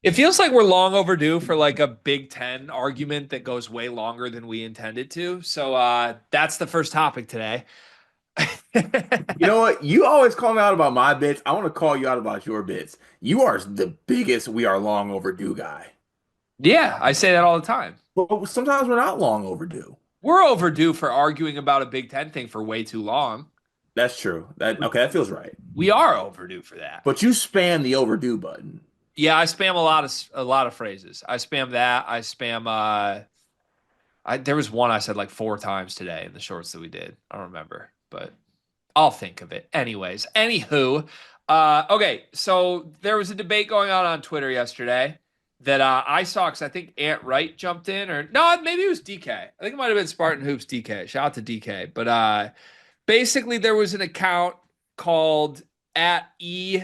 It feels like we're long overdue for like a Big Ten argument that goes way longer than we intended to. So that's the first topic today. You know what? You always call me out about my bits. I want to call you out about your bits. You are the biggest we are long overdue guy. Yeah, I say that all the time. But sometimes we're not long overdue. We're overdue for arguing about a Big Ten thing for way too long. That's true. That feels right. We are overdue for that. But you spam the overdue button. Yeah, I spam a lot of phrases. I spam that. I spam there was one I said like four times today in the shorts that we did. I don't remember, but I'll think of it. Anyways, anywho, okay, so there was a debate going on Twitter yesterday that I saw because I think Ant Wright jumped in, or no, maybe it was DK. I think it might have been Spartan Hoops DK. Shout out to DK. But basically, there was an account called at E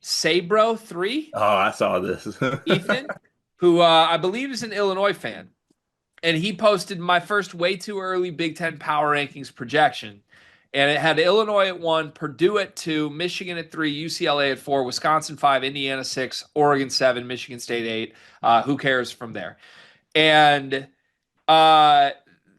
Sabro 3 Oh, I saw this. Ethan, who I believe is an Illinois fan, and he posted my first way too early Big Ten power rankings projection. And it had Illinois at 1, Purdue at 2, Michigan at 3, UCLA at 4, Wisconsin 5, Indiana 6, Oregon 7, Michigan State 8. Who cares from there? And uh,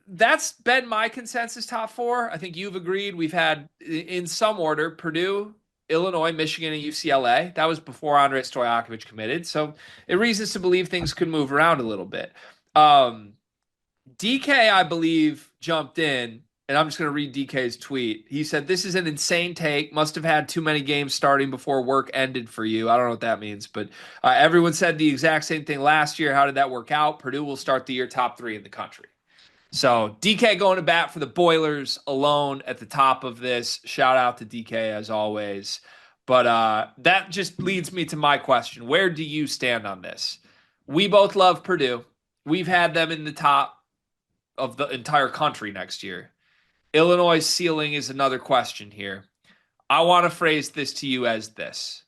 that's been my consensus top four. I think you've agreed. We've had, in some order, Purdue, Illinois, Michigan, and UCLA. That was before Andrej Stojakovic committed. So it reasons to believe things could move around a little bit. DK, I believe, jumped in, and I'm just going to read DK's tweet. He said, "This is an insane take. Must have had too many games starting before work ended for you." I don't know what that means, but everyone said the exact same thing last year. How did that work out? Purdue will start the year top 3 in the country. So DK going to bat for the Boilers alone at the top of this. Shout out to DK as always. But that just leads me to my question. Where do you stand on this? We both love Purdue. We've had them in the top of the entire country next year. Illinois' ceiling is another question here. I want to phrase this to you as this.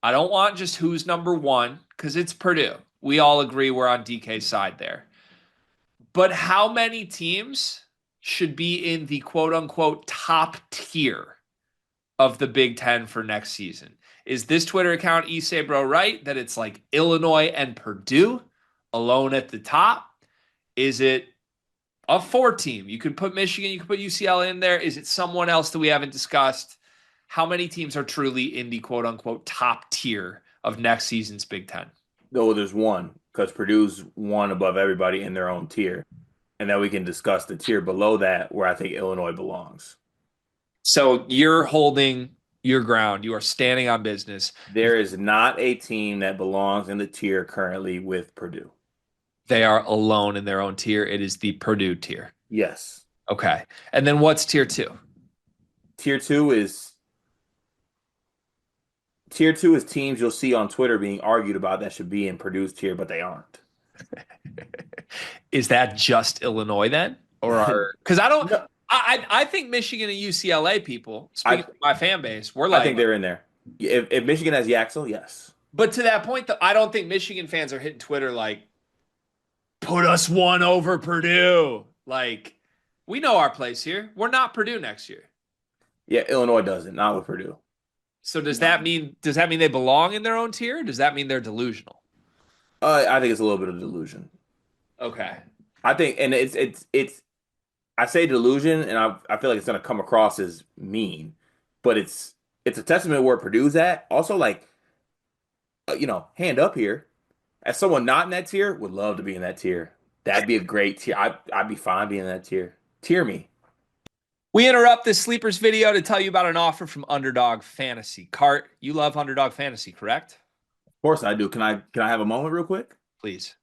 I don't want just who's number one, because it's Purdue. We all agree we're on DK's side there. But how many teams should be in the quote unquote top tier of the Big Ten for next season? Is this Twitter account eSabro right that it's like Illinois and Purdue alone at the top? Is it a 4 team? You could put Michigan, you could put UCLA in there. Is it someone else that we haven't discussed? How many teams are truly in the quote unquote top tier of next season's Big Ten? No, there's one because Purdue's one above everybody in their own tier. And then we can discuss the tier below that where I think Illinois belongs. So you're holding your ground. You are standing on business. There is not a team that belongs in the tier currently with Purdue. They are alone in their own tier. It is the Purdue tier. Yes. Okay. And then what's tier two? Tier two is tier two is teams you'll see on Twitter being argued about that should be in Purdue's tier, but they aren't. Is that just Illinois then? Or are because I don't No, I think Michigan and UCLA people, speaking I of my fan base, we're I think like, they're in there. If Michigan has Yaxel, yes. but to that point though, I don't think Michigan fans are hitting Twitter like, put us one over Purdue. Like, we know our place here. We're not Purdue next year. Yeah, Illinois doesn't, not with Purdue. So does that mean they belong in their own tier? Or does that mean they're delusional? I think it's a little bit of delusion. Okay. I think, and it's. I say delusion, and I feel like it's gonna come across as mean, but it's a testament where Purdue's at. Also, like, hand up here. As someone not in that tier, would love to be in that tier. That'd be a great tier. I'd be fine being in that tier. Tier me. We interrupt this sleepers video to tell you about an offer from Underdog Fantasy. Cart, you love Underdog Fantasy, correct? Of course I do. Can I have a moment real quick? Please.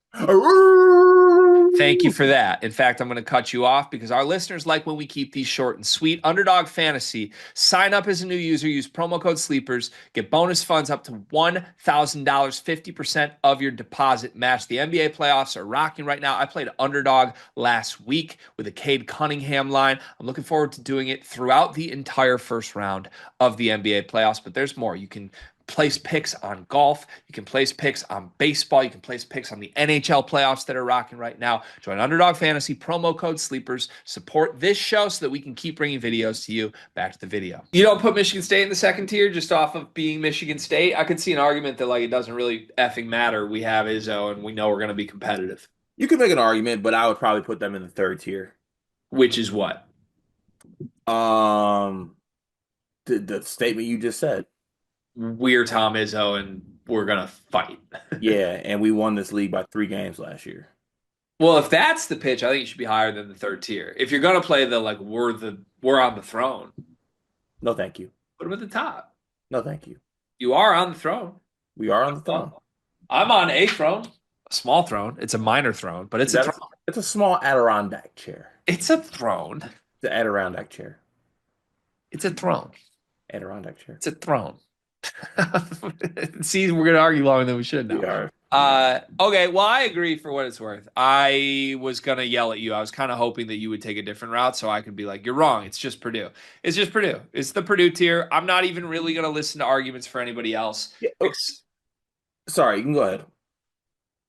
Thank you for that. In fact, I'm going to cut you off because our listeners like when we keep these short and sweet. Underdog Fantasy. Sign up as a new user. Use promo code SLEEPERS. Get bonus funds up to $1,000, 50% of your deposit match. The NBA playoffs are rocking right now. I played Underdog last week with a Cade Cunningham line. I'm looking forward to doing it throughout the entire first round of the NBA playoffs, but there's more. You can place picks on golf. You can place picks on baseball. You can place picks on the NHL playoffs that are rocking right now. Join Underdog Fantasy, promo code Sleepers. Support this show so that we can keep bringing videos to you. Back to the video. You don't put Michigan State in the second tier just off of being Michigan State. I could see an argument that like it doesn't really effing matter. We have Izzo and we know we're going to be competitive. You could make an argument, but I would probably put them in the third tier. Which is what? Um, the statement you just said. We're Tom Izzo and we're going to fight. Yeah, and we won this league by 3 games last year. Well, if that's the pitch, I think it should be higher than the third tier. If you're gonna play the like we're on the throne, No, thank you. put them at the top. No, thank you. You are on the throne. We are on the throne. Well, I'm on a throne, a small throne. It's a minor throne, but it's a throne. It's a small Adirondack chair. It's a throne. The Adirondack chair. It's a throne. Adirondack chair. It's a throne. See, we're gonna argue longer than we should We now. are. Okay, well, I agree for what it's worth. I was gonna yell at you. I was kind of hoping that you would take a different route so I could be like, you're wrong. It's just Purdue. It's just Purdue. It's the Purdue tier. I'm not even really gonna listen to arguments for anybody else. Yeah, sorry, you can go ahead.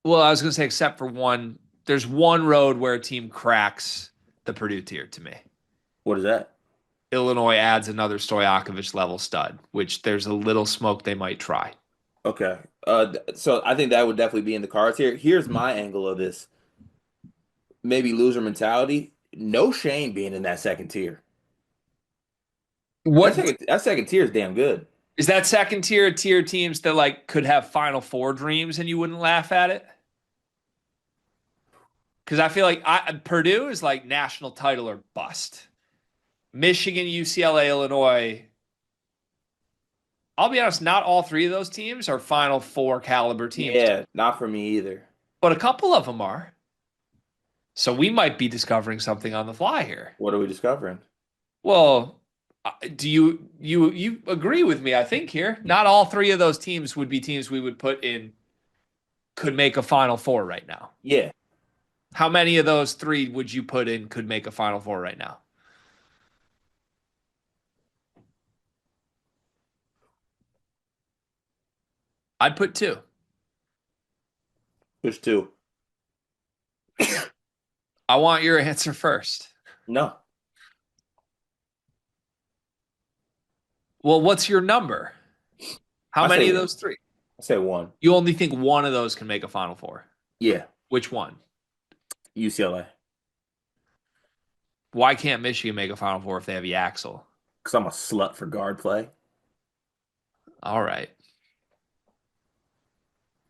Well, I was gonna say except for one. There's one road where a team cracks the Purdue tier to me. What is that? Illinois adds another Stojakovic level stud, which there's a little smoke they might try. Okay. So I think that would definitely be in the cards here. Here's my angle of this. Maybe loser mentality. No shame being in that second tier. What That second tier is damn good. is that second tier teams that like could have Final Four dreams and you wouldn't laugh at it? Because I feel like Purdue is like national title or bust. Michigan, UCLA, Illinois. I'll be honest, not all three of those teams are Final Four caliber teams. Yeah, not for me either. But a couple of them are. So we might be discovering something on the fly here. What are we discovering? Well, do you agree with me? I think here, not all three of those teams would be teams we would put in could make a Final Four right now. Yeah. How many of those three would you put in could make a Final Four right now? I'd put two. Which two? I want your answer first. No. Well, what's your number? How I many say of one. those three? I say one. You only think one of those can make a Final Four. Yeah. Which one? UCLA. Why can't Michigan make a Final Four if they have Yaxel? Because I'm a slut for guard play. All right.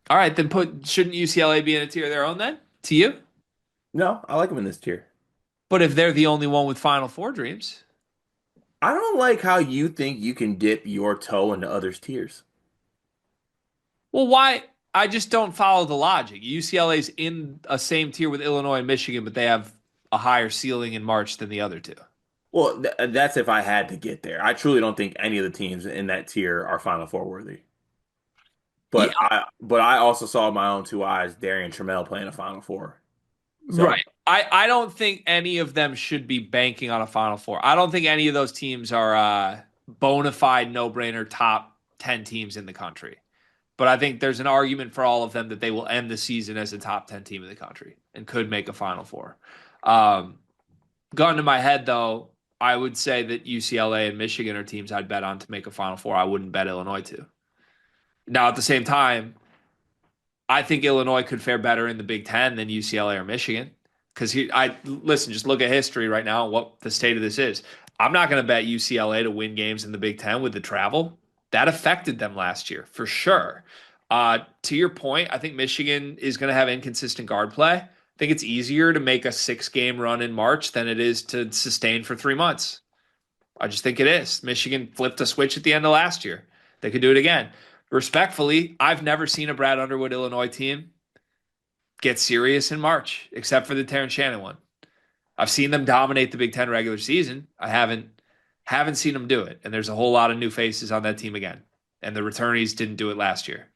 All right, then shouldn't UCLA be in a tier of their own then? To you? No, I like them in this tier. But if they're the only one with Final Four dreams. I don't like how you think you can dip your toe into others' tiers. Well, why? I just don't follow the logic. UCLA's in a same tier with Illinois and Michigan, but they have a higher ceiling in March than the other two. Well, that's if I had to get there. I truly don't think any of the teams in that tier are Final Four worthy. But Yeah. I also saw with my own two eyes Darian Trammell playing a Final Four. So, Right. I don't think any of them should be banking on a Final Four. I don't think any of those teams are bona fide no-brainer top 10 teams in the country. But I think there's an argument for all of them that they will end the season as a top 10 team in the country and could make a Final Four. Gun to my head, though, I would say that UCLA and Michigan are teams I'd bet on to make a Final Four. I wouldn't bet Illinois to. Now, at the same time, I think Illinois could fare better in the Big Ten than UCLA or Michigan. Because listen, just look at history right now and what the state of this is. I'm not going to bet UCLA to win games in the Big Ten with the travel. That affected them last year for sure. To your point, I think Michigan is going to have inconsistent guard play. I think it's easier to make a 6-game run in March than it is to sustain for 3 months. I just think it is. Michigan flipped a switch at the end of last year. They could do it again. Respectfully, I've never seen a Brad Underwood Illinois team get serious in March, except for the Terrence Shannon one. I've seen them dominate the Big Ten regular season. I haven't seen them do it. And there's a whole lot of new faces on that team again. And the returnees didn't do it last year.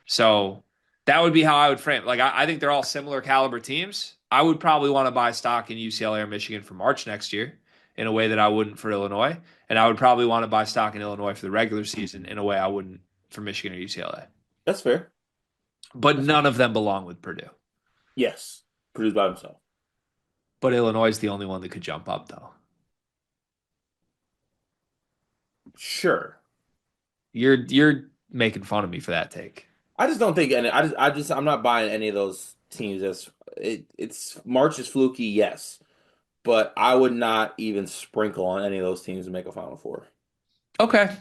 So that would be how I would frame it. Like, I think they're all similar caliber teams. I would probably want to buy stock in UCLA or Michigan for March next year in a way that I wouldn't for Illinois. And I would probably want to buy stock in Illinois for the regular season in a way I wouldn't for Michigan or UCLA. That's fair. But That's fair. none of them belong with Purdue. Yes. Produced by himself. But Illinois is the only one that could jump up, though. Sure. You're making fun of me for that take. I just don't think any. I'm not buying any of those teams as it's March is fluky, yes, but I would not even sprinkle on any of those teams to make a Final Four. Okay.